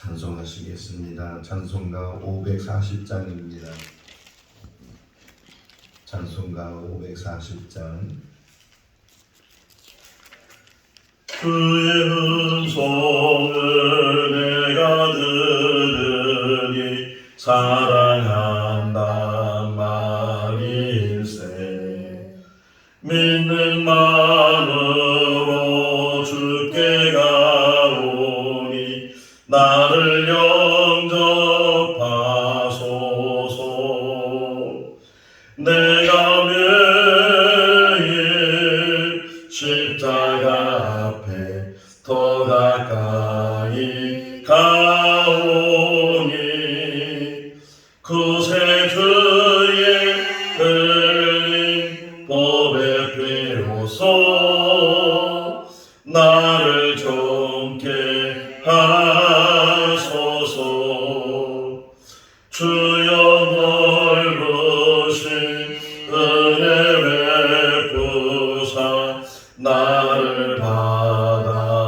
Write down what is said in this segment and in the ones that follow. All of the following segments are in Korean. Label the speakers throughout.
Speaker 1: 찬송하시겠습니다. 찬송가 540장입니다. 찬송가 540장.
Speaker 2: 그의 음성을 내가 들으니 사랑한단 말일세. 믿는 마음으로 주께 가오니 나를 영접하소서. 내가 매일 십자가 앞에 더 가까이 가오니 그새 주의 흘린 법의 피로써 나를 정케 하소서. 주여 넓으신 은혜 베푸사 나를 받아주시고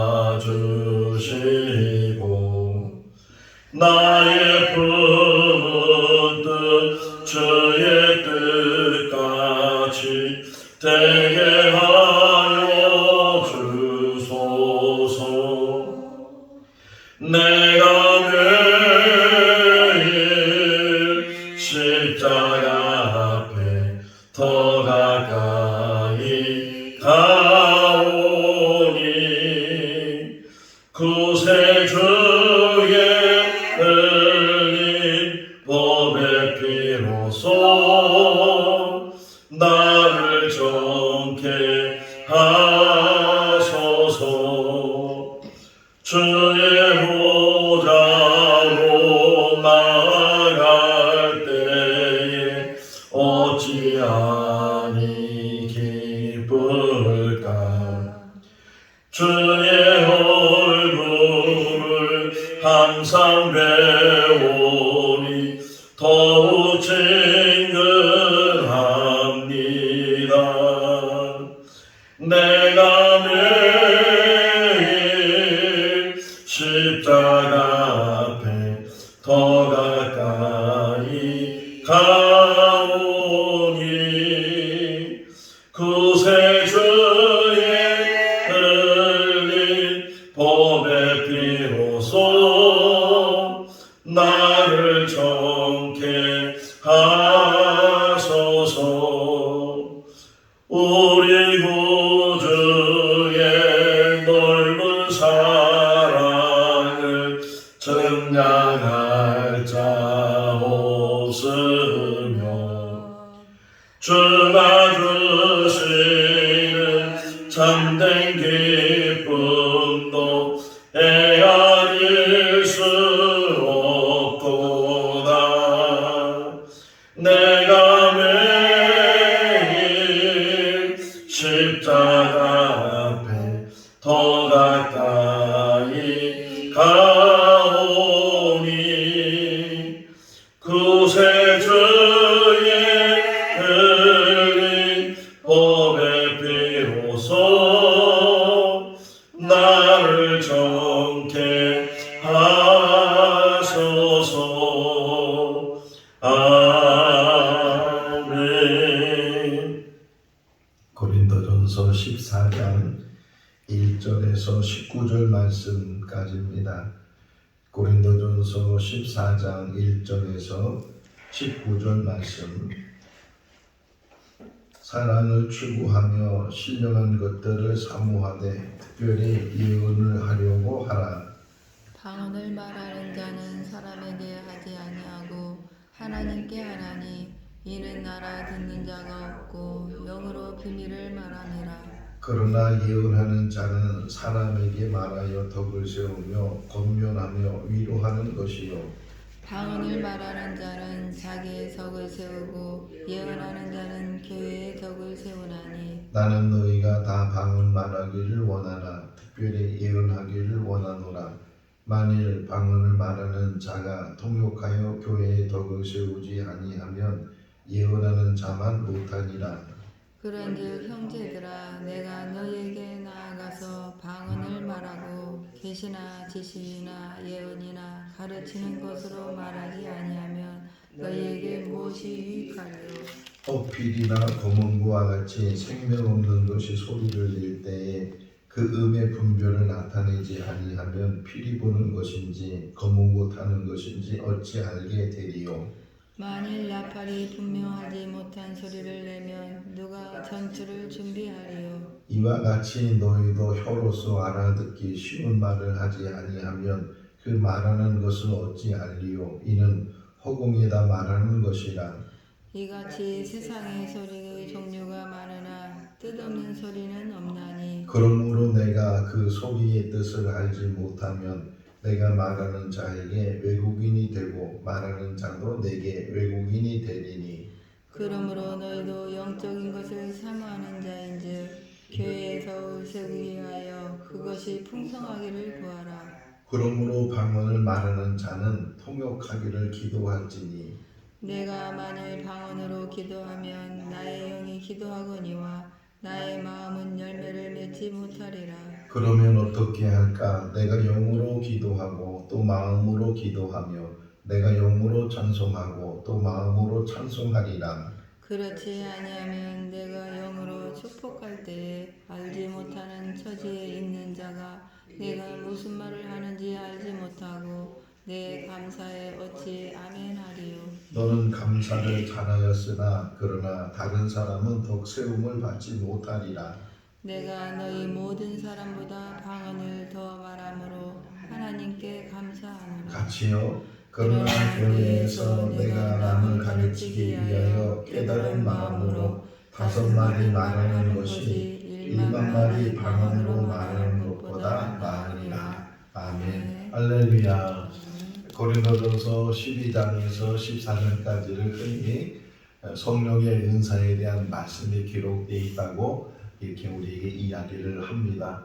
Speaker 2: 나의 품은 뜻 주의 뜻같이 되게 하여 주소서. 내가 매일 십자가 앞에 더 가까이 가오니 그새 주의 흘린 법의 피로써 나를 정케 하소서. 주의 보좌로 나아갈 때에 어찌하니 기쁠까. 주의 얼굴을 항상 배우니 더욱 친근합니다. 내가 매일 십자가 앞에 더 가까이 가오니 그새 주의 흘린 법의 피로써 나를 정케 하소서. 우리 구주의 넓은 사랑을 증량할 자 없으며 주가 주시는 참된 기쁨도 헤아릴 수 없도다. 내가 매일 십자가 앞에 더 가까이 가오니 그새 주의 흘린 법의 피로써 나를 정케 하소서. 아멘.
Speaker 1: 고린도전서 14장 1절에서 19절 말씀까지입니다. 고린도전서 14장 1절에서 19절 말씀. 사랑을 추구하며 신령한 것들을 사모하되 특별히 예언을 하려고 하라.
Speaker 3: 방언을 말하는 자는 사람에게 하지 아니하고 하나님께 하나니 이는 알아듣는 자가 없고 영으로 비밀을 말하느라.
Speaker 1: 그러나 예언하는 자는 사람에게 말하여 덕을 세우며 권면하며 위로하는 것이요.
Speaker 3: 방언을 말하는 자는 자기의 덕을 세우고 예언하는 자는 교회의 덕을 세우나니.
Speaker 1: 나는 너희가 다 방언 말하기를 원하나 특별히 예언하기를 원하노라. 만일 방언을 말하는 자가 통역하여 교회의 덕을 세우지 아니하면 예언하는 자만 못하니라.
Speaker 3: 그런즉 형제들아 내가 너희에게 나아가서 방언을 말하고 계시나 지시나 예언이나 가르치는 것으로 말하지 아니하면 너희에게 무엇이 유익하리요?
Speaker 1: 옥필이나 검은고와 같이 생명 없는 것이 소리를 낼 때에 그 음의 분별을 나타내지 아니하면 피리 보는 것인지 검은고 타는 것인지 어찌 알게 되리요?
Speaker 3: 만일 나팔이 분명하지 못한 소리를 내면 누가 전투를 준비하리요?
Speaker 1: 이와 같이 너희도 혀로서 알아듣기 쉬운 말을 하지 아니하면 그 말하는 것을 어찌 알리요? 이는 허공에다 말하는 것이라.
Speaker 3: 이같이 세상의 소리의 종류가 많으나 뜻없는 소리는 없나니
Speaker 1: 그러므로 내가 그 소리의 뜻을 알지 못하면 내가 말하는 자에게 외국인이 되고 말하는 자도 내게 외국인이 되리니.
Speaker 3: 그러므로 너희도 영적인 것을 사모하는 자인즉 교회에서 세우기 위하여 그것이 풍성하기를 구하라.
Speaker 1: 그러므로 방언을 말하는 자는 통역하기를 기도할지니.
Speaker 3: 내가 만일 방언으로 기도하면 나의 영이 기도하거니와 나의 마음은 열매를 맺지 못하리라.
Speaker 1: 그러면 어떻게 할까? 내가 영으로 기도하고 또 마음으로 기도하며 내가 영으로 찬송하고 또 마음으로 찬송하리라.
Speaker 3: 그렇지 아니하면 내가 영으로 축복할 때에 알지 못하는 처지에 있는 자가 내가 무슨 말을 하는지 알지 못하고 내 감사에 어찌 아멘하리요?
Speaker 1: 너는 감사를 잘하였으나 그러나 다른 사람은 더욱 세움을 받지 못하리라.
Speaker 3: 내가 너희 모든 사람보다 방언을 더 말함으로 하나님께 감사하노라.
Speaker 1: 같이요. 그러나 교회에서 내가 남을 가르치기 위하여 깨달은 마음으로 5마디 말하는 것이 1만 마디 방언으로 말하는 것보다 나으리라. 아멘. 할렐루야. 고린도전서 12장에서 14장까지를 흔히 성령의 은사에 대한 말씀이 기록되어 있다고 이렇게 우리에게 이야기를 합니다.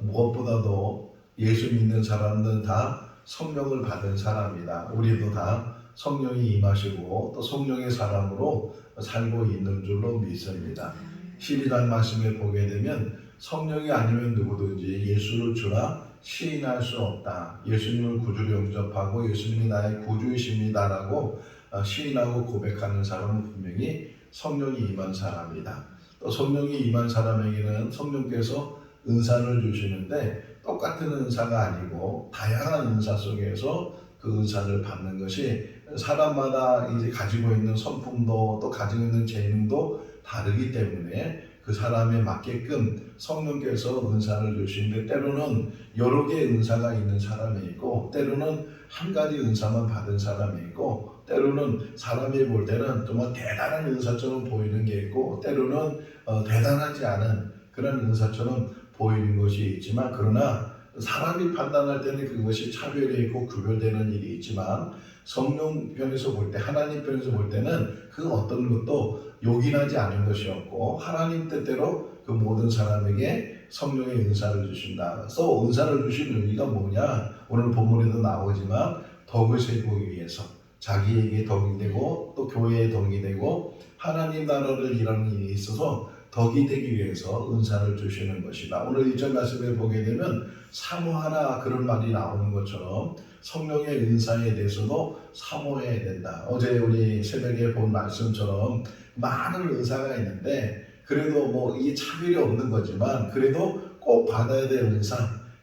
Speaker 1: 무엇보다도 예수 믿는 사람들은 다 성령을 받은 사람이다. 우리도 다 성령이 임하시고 또 성령의 사람으로 살고 있는 줄로 믿습니다. 12장 말씀에 보게 되면 성령이 아니면 누구든지 예수를 주라 시인할 수 없다. 예수님을 구주로 영접하고 예수님이 나의 구주이십니다라고 시인하고 고백하는 사람은 분명히 성령이 임한 사람이다. 또 성령이 임한 사람에게는 성령께서 은사를 주시는데 똑같은 은사가 아니고 다양한 은사 속에서 그 은사를 받는 것이 사람마다 이제 가지고 있는 성품도 또 가지고 있는 재능도 다르기 때문에 그 사람에 맞게끔 성령께서 은사를 주시는데 때로는 여러 개의 은사가 있는 사람이 있고 때로는 한 가지 은사만 받은 사람이 있고 때로는 사람이 볼 때는 정말 대단한 은사처럼 보이는 게 있고 때로는 대단하지 않은 그런 은사처럼 보이는 것이 있지만 그러나 사람이 판단할 때는 그것이 차별이 있고 구별되는 일이 있지만 성령 편에서 볼 때 하나님 편에서 볼 때는 그 어떤 것도 요긴하지 않은 것이 없고 하나님 뜻대로 그 모든 사람에게 성령의 은사를 주신다. 또 은사를 주신 의미가 뭐냐? 오늘 본문에도 나오지만 덕을 세우기 위해서 자기에게 덕이 되고 또 교회에 덕이 되고 하나님 나라를 일하는 일에 있어서 덕이 되기 위해서 은사를 주시는 것이다. 오늘 1절 말씀에 보게 되면 사모하라 그런 말이 나오는 것처럼 성령의 은사에 대해서도 사모해야 된다. 어제 우리 새벽에 본 말씀처럼 많은 은사가 있는데 그래도 뭐 이게 차별이 없는 거지만 그래도 꼭 받아야 될 은사,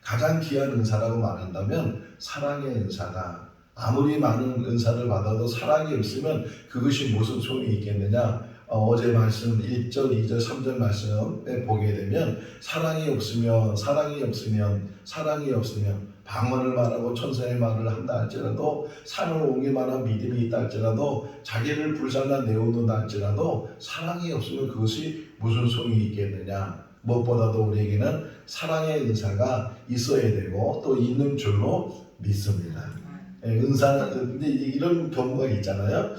Speaker 1: 가장 귀한 은사라고 말한다면 사랑의 은사다. 아무리 많은 은사를 받아도 사랑이 없으면 그것이 무슨 소용이 있겠느냐. 어제 말씀 1절, 2절, 3절 말씀에 보게 되면 사랑이 없으면 방언을 말하고 천사의 말을 한다 할지라도 산을 옮길 만한 믿음이 있다 할지라도 자기를 불살라 내어놓는다 할지라도 사랑이 없으면 그것이 무슨 소용이 있겠느냐. 무엇보다도 우리에게는 사랑의 은사가 있어야 되고 또 있는 줄로 믿습니다. 은사는 근데 이런 경우가 있잖아요.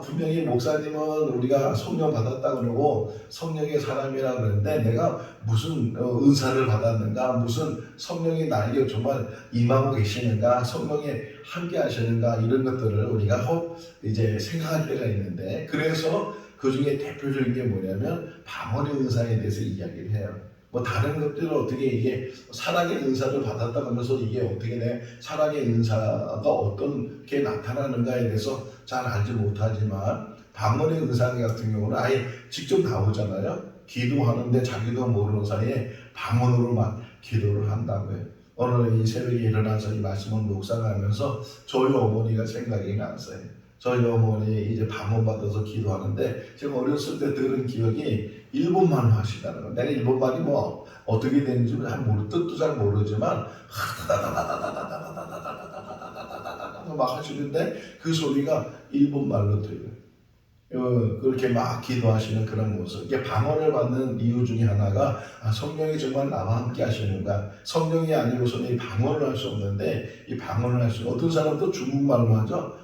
Speaker 1: 분명히 목사님은 우리가 성령 받았다 그러고 성령의 사람이라 그러는데 내가 무슨 은사를 받았는가, 무슨 성령이 나에게 정말 임하고 계시는가, 성령이 함께 하시는가 이런 것들을 우리가 혹 이제 생각할 때가 있는데 그래서 그 중에 대표적인 게 뭐냐면 방언의 은사에 대해서 이야기를 해요. 뭐 다른 것들은 어떻게 이게 사랑의 은사를 받았다 하면서 이게 어떻게 내 사랑의 은사가 어떻게 나타나는가에 대해서 잘 알지 못하지만 방언의 은사 같은 경우는 아예 직접 나오잖아요. 기도하는데 자기도 모르는 사이에 방언으로만 기도를 한다고요. 오늘 이 새벽에 일어나서 이 말씀을 묵상하면서 저희 어머니가 생각이 났어요. 저희 어머니 이제 방언 받아서 기도하는데 제가 어렸을 때 들은 기억이 일본말로 하시다는 거. 내가 일본말이 뭐 어떻게 되는지 뜻도 잘 모르지만 막 하시는데 그 소리가 일본말로 들려요. 그렇게 막 기도하시는 그런 모습. 이게 방언을 받는 이유 중에 하나가 성령이 정말 나와 함께 하시는가. 성령이 아니고서는 이 방언을 할 수 없는데 이 방언을 할 수 있는 어떤 사람도 중국말로 하죠.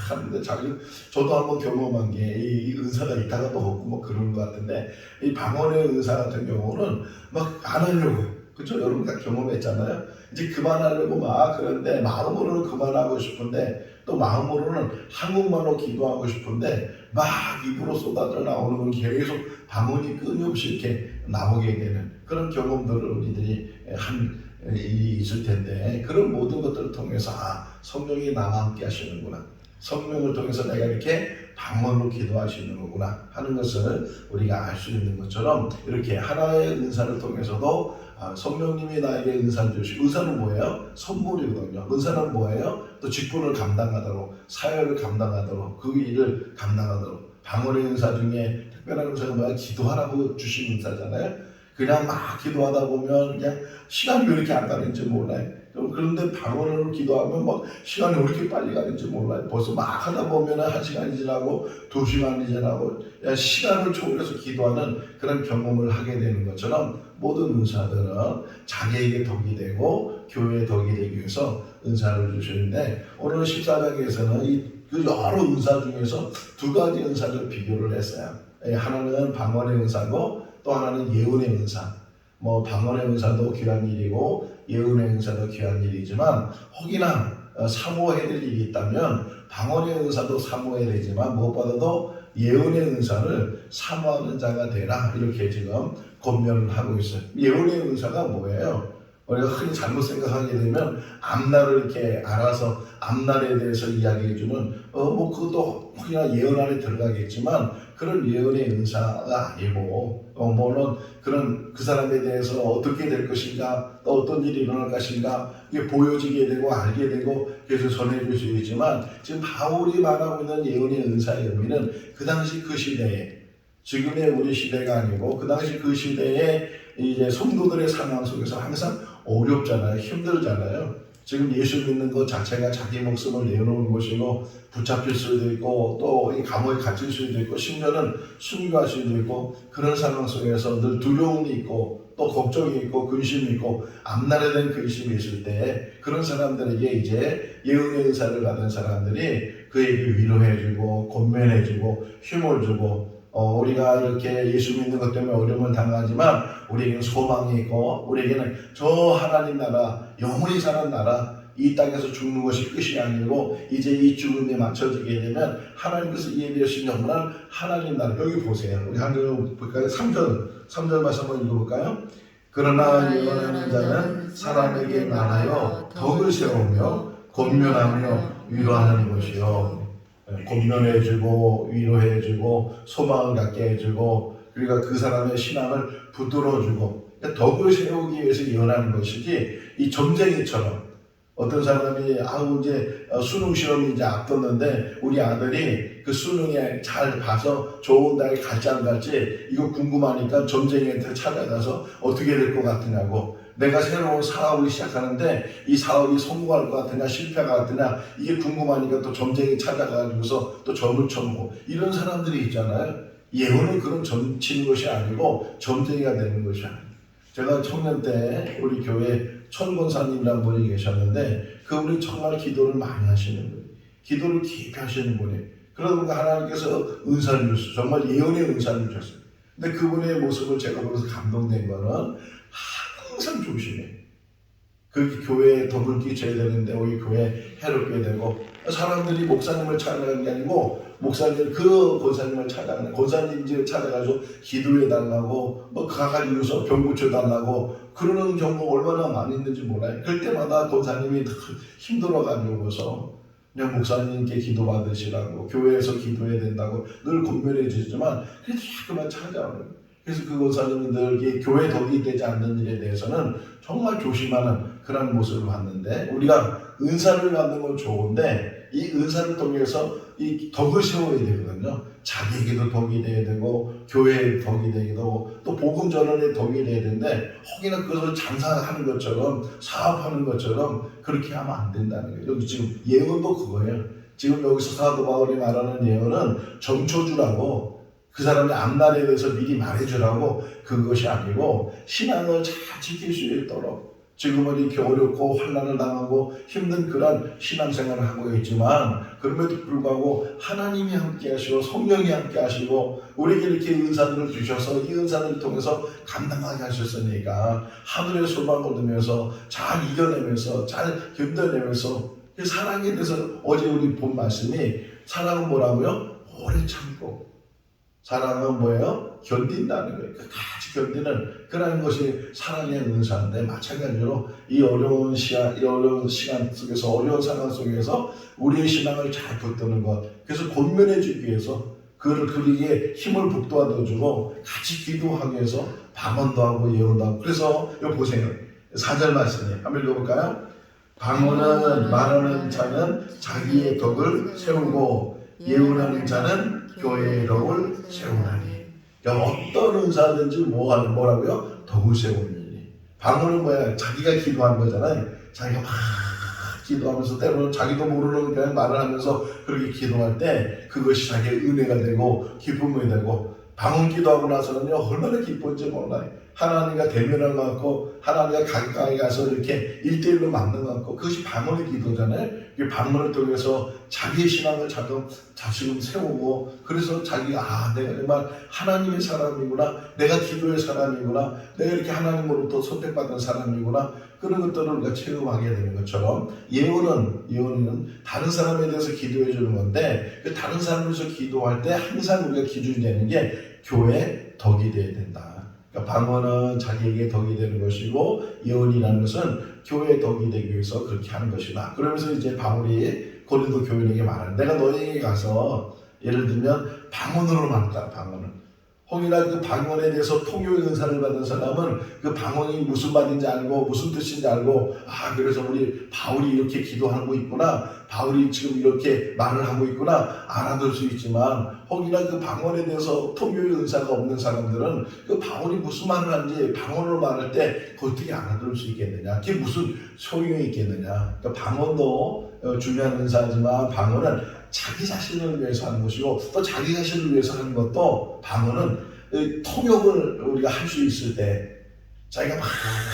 Speaker 1: 하는데 저도 한번 경험한 게 이 은사가 있다가 또 없고 뭐 그런 것 같은데 이 방언의 은사 같은 경우는 막 안 하려고 그렇죠? 여러분 다 경험했잖아요. 이제 그만하려고 막 그런데 마음으로는 그만하고 싶은데 또 마음으로는 한국말로 기도하고 싶은데 막 입으로 쏟아져 나오는 건 계속 방언이 끊임없이 이렇게 나오게 되는 그런 경험들을 우리들이 한 일이 있을 텐데 그런 모든 것들을 통해서 성령이 나와 함께 하시는구나. 성령을 통해서 내가 이렇게 방언으로 기도하시는 거구나 하는 것을 우리가 알 수 있는 것처럼 이렇게 하나의 은사를 통해서도 성령님이 나에게 은사를 주시고 은사는 뭐예요? 선물이거든요. 은사는 뭐예요? 또 직분을 감당하도록 사역을 감당하도록 그 일을 감당하도록 방언의 은사 중에 특별한 은사가 뭐야? 기도하라고 주신 은사잖아요. 그냥 막 기도하다 보면 그냥 시간이 왜 이렇게 안 가는지 몰라요. 그런데 방언으로 기도하면 막 시간이 왜 이렇게 빨리 가는지 몰라요. 벌써 막 하다 보면 1시간이 지나고 2시간이 지나고 시간을 초월해서 기도하는 그런 경험을 하게 되는 것처럼 모든 은사들은 자기에게 덕이 되고 교회에 덕이 되기 위해서 은사를 주시는데 오늘 14장에서는 그 여러 은사 중에서 2가지 은사를 비교를 했어요. 하나는 방언의 은사고 또 하나는 예언의 은사. 뭐 방언의 은사도 귀한 일이고 예언의 은사도 귀한 일이지만 혹이나 사모해야 될 일이 있다면 방언의 은사도 사모해야 되지만 무엇보다도 예언의 은사를 사모하는 자가 되라 이렇게 지금 권면을 하고 있어요. 예언의 은사가 뭐예요? 우리가 흔히 잘못 생각하게 되면 앞날을 이렇게 알아서 앞날에 대해서 이야기해주는 뭐 그것도 혹이나 예언 안에 들어가겠지만 그런 예언의 은사가 아니고 물론 그런 그 사람에 대해서 어떻게 될 것인가 또 어떤 일이 일어날 것인가 이게 보여지게 되고 알게 되고 그래서 전해줄 수 있지만 지금 바울이 말하고 있는 예언의 은사의 의미는 그 당시 그 시대에 지금의 우리 시대가 아니고 그 당시 그 시대에 이제 성도들의 상황 속에서 항상 어렵잖아요. 힘들잖아요. 지금 예수 믿는 것 자체가 자기 목숨을 내놓은 것이고 붙잡힐 수도 있고 또 감옥에 갇힐 수도 있고 심지어는 순교할 수도 있고 그런 상황 속에서 늘 두려움이 있고 또 걱정이 있고 근심이 있고 앞날에 대한 근심이 있을 때 그런 사람들에게 이제 예언의 은사를 받은 사람들이 그에게 위로해주고 권면해주고 힘을 주고 우리가 이렇게 예수 믿는 것 때문에 어려움을 당하지만 우리에게는 소망이 있고 우리에게는 저 하나님 나라 영원히 사는 나라 이 땅에서 죽는 것이 끝이 아니고 이제 이 죽음에 맞춰지게 되면 하나님께서 예비하신 영원한 하나님 나라 여기 보세요. 우리 한 절 볼까요? 3절 말씀 한번 읽어볼까요? 그러나 예언하는 자는 사람에게 말하여 덕을 세우며 권면하며 위로하는 것이요 권면해주고 위로해주고 소망을 갖게 해주고 그러니까 그 사람의 신앙을 붙들어주고 덕을 세우기 위해서 예언하는 것이지 이 점쟁이처럼 어떤 사람이 이제 수능 시험이 이제 앞뒀는데 우리 아들이 그 수능에 잘 봐서 좋은 대학에 갈지 안 갈지 이거 궁금하니까 점쟁이한테 찾아가서 어떻게 될 것 같으냐고 내가 새로운 사업을 시작하는데 이 사업이 성공할 것 같으냐 실패할 것 같으냐 이게 궁금하니까 또 점쟁이 찾아가지고서 또 점을 쳐보고 이런 사람들이 있잖아요. 예언은 그런 점 치는 것이 아니고 점쟁이가 되는 것이 아니에요. 제가 청년 때 우리 교회 천권사님이라는 분이 계셨는데 그분이 정말 기도를 많이 하시는 분이에요. 기도를 깊이 하시는 분이에요. 그러다 보니까 하나님께서 은사를 주셨어요. 정말 예언의 은사를 주셨어요. 근데 그분의 모습을 제가 보면서 감동된 거는 항상 조심해. 그 교회에 덕을 끼쳐야 되는데 우리 교회에 해롭게 되고, 사람들이 목사님을 찾아가는 게 아니고 목사님 그 권사님을 찾아가는, 권사님 집에 찾아가서 기도해 달라고 뭐 가가지고서 병 고쳐 달라고 그러는 경우가 얼마나 많이 있는지 몰라요. 그럴 때마다 권사님이 힘들어 가지고서 그냥 목사님께 기도 받으시라고, 교회에서 기도해야 된다고 늘 권면해 주시지만 그래도 자꾸만 찾아오는 거예요. 그래서 그 권사님들에게 교회 덕이 되지 않는 일에 대해서는 정말 조심하는 그런 모습을 봤는데, 우리가 은사를 받는 건 좋은데 이 은사를 통해서 이 덕을 세워야 되거든요. 자기에게도 덕이 돼야 되고 교회에 덕이 되기도 하고 또 복음 전환에 덕이 돼야 되는데, 혹이나 그것을 장사하는 것처럼 사업하는 것처럼 그렇게 하면 안 된다는 거예요. 여기 지금 예언도 그거예요. 지금 여기서 사도 바울이 말하는 예언은 점초주라고, 그 사람의 앞날에 대해서 미리 말해주라고, 그것이 아니고 신앙을 잘 지킬 수 있도록, 지금은 이렇게 어렵고 환난을 당하고 힘든 그런 신앙생활을 하고 있지만 그럼에도 불구하고 하나님이 함께 하시고 성령이 함께 하시고 우리에게 이렇게 은사들을 주셔서 이 은사들을 통해서 감당하게 하셨으니까 하늘의 소망을 얻으면서 잘 이겨내면서 잘 견뎌내면서, 그 사랑에 대해서 어제 우리 본 말씀이, 사랑은 뭐라고요? 오래 참고, 사랑은 뭐예요? 견딘다는 거예요. 끝까지 견디는 그런 것이 사랑의 은사인데, 마찬가지로 이 어려운 시간 속에서, 어려운 상황 속에서 우리의 신앙을 잘 붙드는 것, 그래서 권면해 주기 위해서 그에게 힘을 북돋아주고 같이 기도하기 위해서 방언도 하고 예언도 하고. 그래서 여기 보세요. 4절 말씀이에요. 한번 읽어볼까요? 방언은 말하는 자는 자기의 덕을 세우고 예언하는 자는 교회의 덕을 세우나니. 그러니까 어떤 은사든지 뭐라고요? 덕을 세우는 일이. 방언은 뭐야? 자기가 기도하는 거잖아요. 자기가 막 기도하면서 때로는 자기도 모르는 그냥 말을 하면서 그렇게 기도할 때 그것이 자기의 은혜가 되고 기쁨이 되고, 방언 기도하고 나서는요 얼마나 기쁜지 몰라요. 하나님과 대면한 것 같고 하나님과 가까이 가서 이렇게 1대1로 만난 것 같고, 그것이 방언의 기도잖아요. 이 방언을 통해서 자기의 신앙을 자신을 세우고, 그래서 자기가 내가 정말 하나님의 사람이구나, 내가 기도의 사람이구나, 내가 이렇게 하나님으로부터 선택받은 사람이구나, 그런 것들을 우리가 체험하게 되는 것처럼, 예언은 다른 사람에 대해서 기도해 주는 건데, 그 다른 사람에 대해서 기도할 때 항상 우리가 기준이 되는 게 교회의 덕이 되어야 된다. 그러니까 방언은 자기에게 덕이 되는 것이고 예언이라는 것은 교회의 덕이 되기 위해서 그렇게 하는 것이다. 그러면서 이제 바울이 고린도 교인에게 말하는, 내가 너희에게 가서 예를 들면 방언으로 말했다. 방언은 혹이나 그 방언에 대해서 통역의 은사를 받은 사람은 그 방언이 무슨 말인지 알고 무슨 뜻인지 알고, 그래서 우리 바울이 이렇게 기도하고 있구나, 바울이 지금 이렇게 말을 하고 있구나 알아들 수 있지만, 혹이나 그 방언에 대해서 통역의 은사가 없는 사람들은 그 바울이 무슨 말을 하는지 방언으로 말할 때 어떻게 알아들을 수 있겠느냐, 그게 무슨 소용이 있겠느냐. 그러니까 방언도 중요한 은사지만 방언은 자기 자신을 위해서 하는 것이고, 또 자기 자신을 위해서 하는 것도, 방언은 통역을 우리가 할 수 있을 때, 자기가 막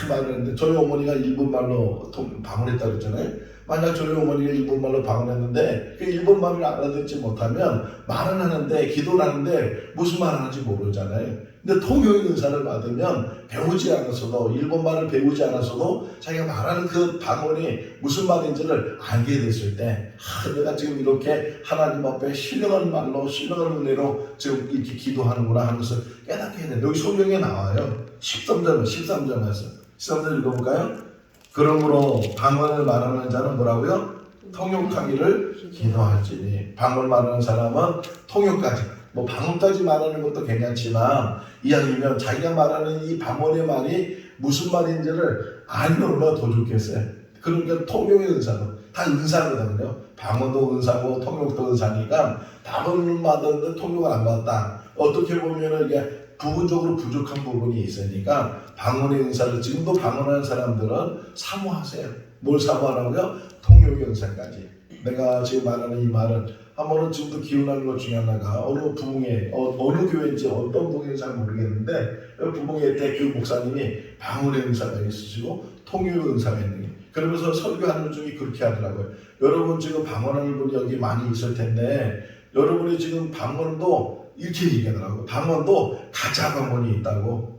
Speaker 1: 말을 했는데, 저희 어머니가 일본말로 방언했다고 그랬잖아요. 만약 저희 어머니가 일본말로 방언했는데 그 일본말을 알아듣지 못하면 말은 하는데, 기도를 하는데 무슨 말 하는지 모르잖아요. 근데 통역의 은사를 받으면 배우지 않았어도, 일본말을 배우지 않았어도 자기가 말하는 그 방언이 무슨 말인지를 알게 됐을 때, 내가 지금 이렇게 하나님 앞에 신령한 말로, 신령한 은혜로 지금 이렇게 기도하는구나 하는 것을 깨닫게 해야 돼요. 여기 성경에 나와요. 13절 말씀. 13절 읽어볼까요? 그러므로 방언을 말하는 자는 뭐라고요? 통역하기를 기도할지니. 방언을 말하는 사람은 통역까지, 방언까지 말하는 것도 괜찮지만, 이왕이면 자기가 말하는 이 방언의 말이 무슨 말인지를 알면 얼마나 더 좋겠어요. 그러니까 통역의 은사는 다 은사거든요. 방언도 은사고 통역도 은사니까, 방언을 받았는데 통역을 안 받았다, 어떻게 보면 이게 부분적으로 부족한 부분이 있으니까 방언의 은사를, 지금도 방언하는 사람들은 사모하세요. 뭘 사모하라고요? 통역의 은사까지. 내가 지금 말하는 이 말은, 한 번은 지금도 기억나는 것 중에 하나가, 어느 부흥회, 어느 교회인지 어떤 부흥회인지 잘 모르겠는데, 부흥회 때 그 목사님이 방언의 은사가 있으시고 통역의 은사가 있는 게, 그러면서 설교하는 중에 그렇게 하더라고요. 여러분 지금 방언하는 분이 여기 많이 있을 텐데, 여러분이 지금 방언도 이렇게 얘기하더라고요. 방언도 가짜 방언이 있다고.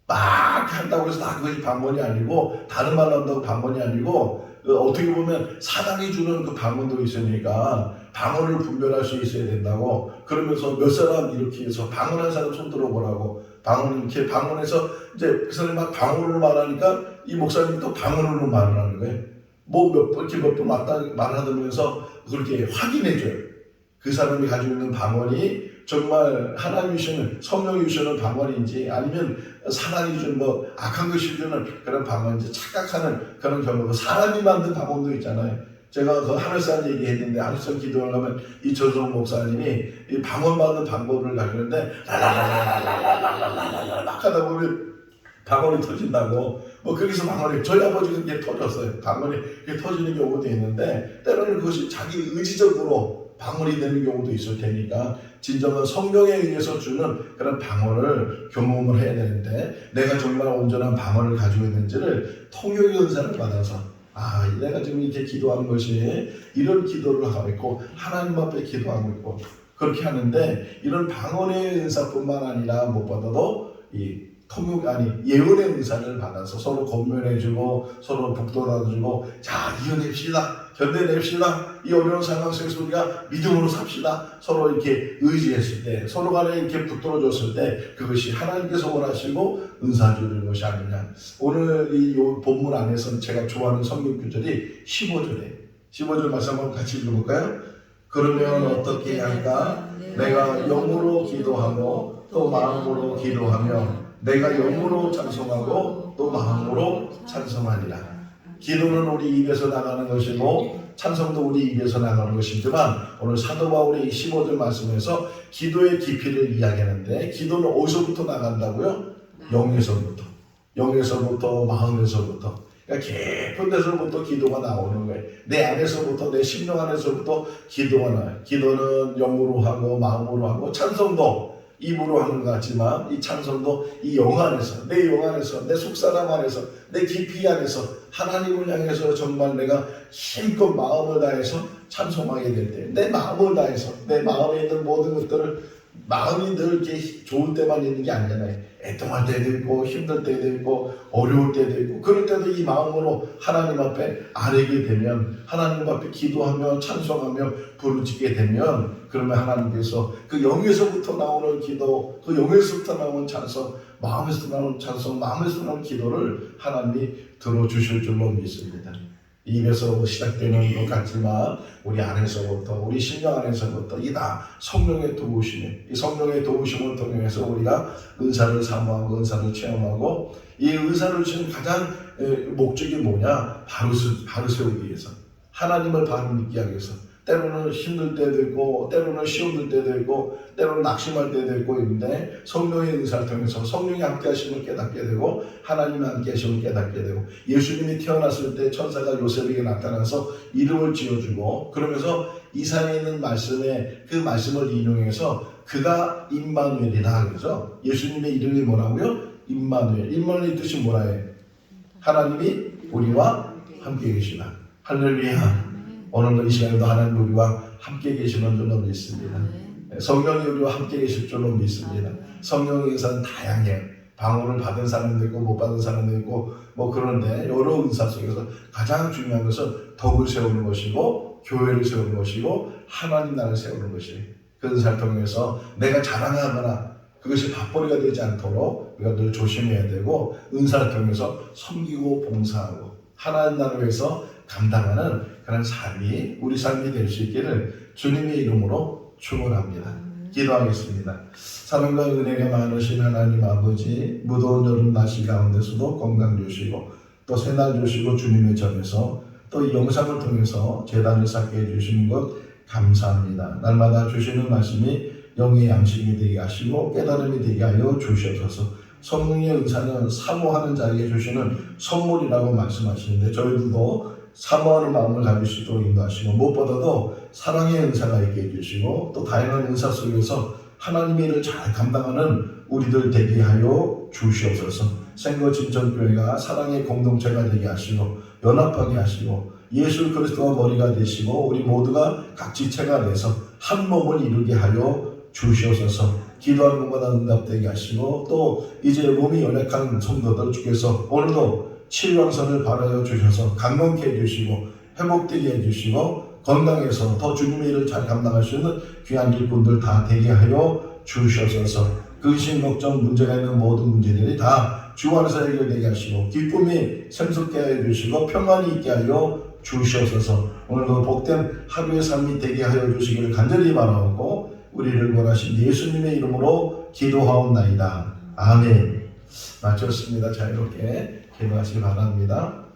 Speaker 1: 막 한다고 해서 다 그것이 방언이 아니고, 다른 말로 한다고 방언이 아니고, 어떻게 보면 사단이 주는 그 방언도 있으니까 방언을 분별할 수 있어야 된다고. 그러면서 몇 사람 이렇게 해서 방언한 사람 손 들어보라고. 방언 이렇게 방언해서 이제 그 사람이 막 방언으로 말하니까 이 목사님이 또 방언으로 말을 하는 거예요. 뭐 이렇게 몇 번 말하면서 그렇게 확인해줘요. 그 사람이 가지고 있는 방언이 정말 하나님이 주시는, 성령이 주시는 방언인지, 아니면 사단이 주는 뭐 악한 것이 주는 그런 방언인지 착각하는 그런 경우도, 사람이 만든 방언도 있잖아요. 제가 그 하늘산 얘기했는데, 하늘산 기도를 하면 이철성 목사님이 이 방언 받는 방법을 가르치는데, 라라라라라라라라라라라 막 하다 보면 방언이 터진다고. 뭐 거기서 방언이, 저희 아버지가 그게 터졌어요. 방언이 그게 터지는 경우도 있는데, 때로는 그것이 자기 의지적으로 방언이 되는 경우도 있을 테니까, 진정한 성령에 의해서 주는 그런 방언을 경험을 해야 되는데, 내가 정말 온전한 방언을 가지고 있는지를 통역의 은사를 받아서, 내가 지금 이렇게 기도하는 것이 이런 기도를 하고 있고, 하나님 앞에 기도하고 있고, 그렇게 하는데, 이런 방언의 은사뿐만 아니라 무엇보다도 이 통역, 예언의 은사를 받아서 서로 권면해주고, 서로 북돋아주고, 자, 이겨냅시다, 견뎌냅시다, 이 어려운 상황 속에서 우리가 믿음으로 삽시다, 서로 이렇게 의지했을 때, 서로 간에 이렇게 붙들어줬을 때, 그것이 하나님께서 원하시고 은사 주는 것이 아니냐. 오늘 이 본문 안에서는 제가 좋아하는 성경 구절이 15절이에요. 15절 말씀 한번 같이 읽어볼까요? 그러면 어떻게 할까? 내가 영으로 기도하고 또 마음으로 기도하며, 내가 영으로 찬송하고 또 마음으로 찬송하리라. 기도는 우리 입에서 나가는 것이고, 찬송도 우리 입에서 나가는 것이지만, 오늘 사도 바울의 15절 말씀에서 기도의 깊이를 이야기하는데, 기도는 어디서부터 나간다고요? 영에서부터, 마음에서부터. 그러니까 깊은 데서부터 기도가 나오는 거예요. 내 안에서부터, 내 심령 안에서부터 기도가 나요. 기도는 영으로 하고 마음으로 하고, 찬송도 입으로 하는 것 같지만, 이 찬송도 이 영 안에서, 내 영 안에서, 내 속사람 안에서, 내 깊이 안에서 하나님을 향해서 정말 내가 힘껏 마음을 다해서 찬송하게 될 때, 내 마음을 다해서, 내 마음에 있는 모든 것들을, 마음이 늘 이렇게 좋을 때만 있는 게 아니잖아요. 애통할 때도 있고, 힘들 때도 있고, 어려울 때도 있고, 그럴 때도 이 마음으로 하나님 앞에 아뢰게 되면, 하나님 앞에 기도하며 찬송하며 부르짖게 되면, 그러면 하나님께서 그 영에서부터 나오는 기도, 그 영에서부터 나오는 찬송, 마음에서 나오는 찬송, 마음에서 나오는 기도를 하나님이 들어주실 줄로 믿습니다. 입에서 시작되는 것 같지만, 우리 안에서부터, 우리 심령 안에서부터 이 다 성령의 도우심에, 이 성령의 도우심을 통해서 우리가 은사를 사모하고 은사를 체험하고, 이 은사를 주신 가장 목적이 뭐냐? 바로 세우기 위해서, 하나님을 바로 믿게 하기 위해서. 때로는 힘들 때도 있고, 때로는 시험될 때도 있고, 때로는 낙심할 때도 있고 있는데, 성령의 은사를 통해서 성령이 함께 하심을 깨닫게 되고, 하나님이 함께 하심을 깨닫게 되고, 예수님이 태어났을 때 천사가 요셉에게 나타나서 이름을 지어주고, 그러면서 이사야에 있는 말씀에 그 말씀을 인용해서 그가 임마누엘이다 그러죠. 예수님의 이름이 뭐라고요? 임마누엘. 임마누엘의 뜻이 뭐라해요? 하나님이 우리와 함께 계시다. 할렐루야. 오늘도 이 시간에도 하나님 우리와 함께 계시는 줄로 믿습니다. 성령이 우리와 함께 계실 줄로 믿습니다. 성령의 은사는 다양해요. 방언을 받은 사람도 있고 못 받은 사람도 있고 뭐 그런데, 여러 은사 속에서 가장 중요한 것은 덕을 세우는 것이고, 교회를 세우는 것이고, 하나님 나라를 세우는 것이에요. 그 은사를 통해서 내가 자랑하거나 그것이 밥벌이가 되지 않도록 우리가 늘 조심해야 되고, 은사를 통해서 섬기고 봉사하고 하나님 나라를 위해서 감당하는 그런 삶이 우리 삶이 될 수 있기를 주님의 이름으로 축원합니다. 기도하겠습니다. 사랑과 은혜가 많으신 하나님 아버지, 무더운 여름 날씨 가운데서도 건강 주시고 또 새날 주시고, 주님의 전에서 또 이 영상을 통해서 제단을 쌓게 해주시는 것 감사합니다. 날마다 주시는 말씀이 영의 양식이 되게 하시고 깨달음이 되게 하여 주시옵소서. 성령의 은사는 사모하는 자에게 주시는 선물이라고 말씀하시는데, 저희들도 사모하는 마음을 가질 수 있도록 인도하시고, 무엇보다도 사랑의 은사가 있게 해주시고, 또 다양한 은사 속에서 하나님의 일을 잘 감당하는 우리들 되게 하여 주시옵소서. 생거진천교회가 사랑의 공동체가 되게 하시고, 연합하게 하시고, 예수 그리스도가 머리가 되시고, 우리 모두가 각 지체가 돼서 한 몸을 이루게 하여 주시옵소서. 기도하는 것마다 응답되게 하시고 또 이제 몸이 연약한 성도들 주께서 오늘도 치유왕선을 발하여 주셔서 강건케 해주시고 회복되게 해주시고 건강해서 더 주님의 일을 잘 감당할 수 있는 귀한 일꾼들 다 되게 하여 주셔서 근심 걱정 문제가 있는 모든 문제들이 다 주 안에서 해결되게 하시고 기쁨이 샘솟게 하여 주시고 평안이 있게 하여 주시옵소서. 오늘도 복된 하루의 삶이 되게 하여 주시기를 간절히 바라오고 우리를 원하신 예수님의 이름으로 기도하옵나이다. 아멘. 마쳤습니다. 자유롭게 기도하시기 바랍니다.